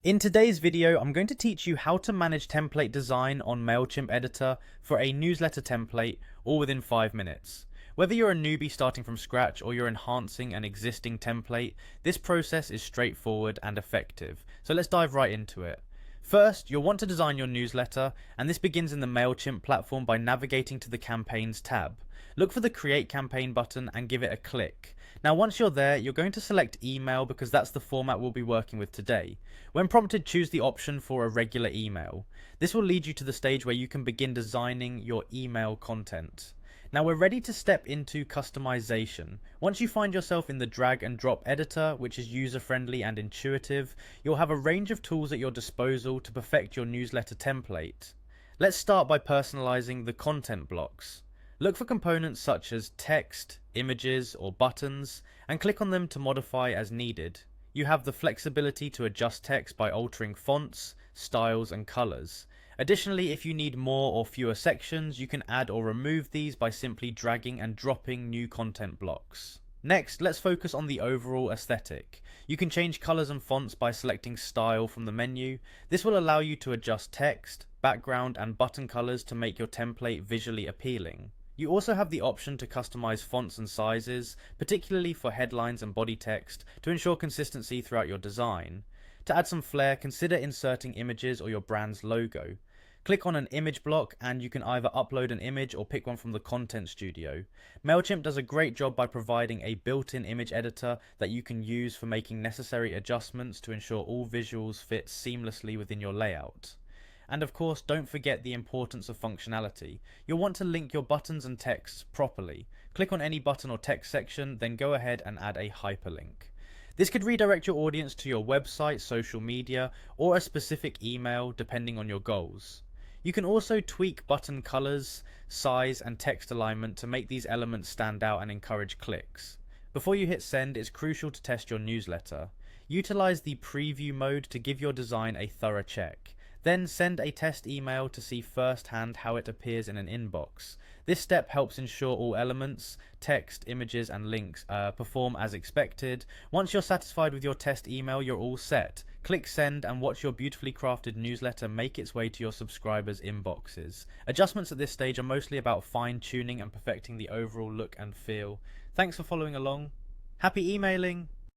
In today's video, I'm going to teach you how to manage template design on Mailchimp editor for a newsletter template, all within 5 minutes. Whether you're a newbie starting from scratch or you're enhancing an existing template, this process is straightforward and effective. So let's dive right into it. First, you'll want to design your newsletter, and this begins in the Mailchimp platform by navigating to the Campaigns tab. Look for the Create Campaign button and give it a click. Now once you're there, you're going to select email because that's the format we'll be working with today. When prompted, choose the option for a regular email. This will lead you to the stage where you can begin designing your email content. Now we're ready to step into customization. Once you find yourself in the drag and drop editor, which is user friendly and intuitive, you'll have a range of tools at your disposal to perfect your newsletter template. Let's start by personalizing the content blocks. Look for components such as text, images, or buttons, and click on them to modify as needed. You have the flexibility to adjust text by altering fonts, styles, and colors. Additionally, if you need more or fewer sections, you can add or remove these by simply dragging and dropping new content blocks. Next, let's focus on the overall aesthetic. You can change colors and fonts by selecting style from the menu. This will allow you to adjust text, background, and button colors to make your template visually appealing. You also have the option to customize fonts and sizes, particularly for headlines and body text, to ensure consistency throughout your design. To add some flair, consider inserting images or your brand's logo. Click on an image block and you can either upload an image or pick one from the Content Studio. Mailchimp does a great job by providing a built-in image editor that you can use for making necessary adjustments to ensure all visuals fit seamlessly within your layout. And of course, don't forget the importance of functionality. You'll want to link your buttons and texts properly. Click on any button or text section, then go ahead and add a hyperlink. This could redirect your audience to your website, social media, or a specific email depending on your goals. You can also tweak button colors, size, and text alignment to make these elements stand out and encourage clicks. Before you hit send, it's crucial to test your newsletter. Utilize the preview mode to give your design a thorough check. Then send a test email to see firsthand how it appears in an inbox. This step helps ensure all elements, text, images, and links perform as expected. Once you're satisfied with your test email, you're all set. Click send and watch your beautifully crafted newsletter make its way to your subscribers' inboxes. Adjustments at this stage are mostly about fine-tuning and perfecting the overall look and feel. Thanks for following along. Happy emailing!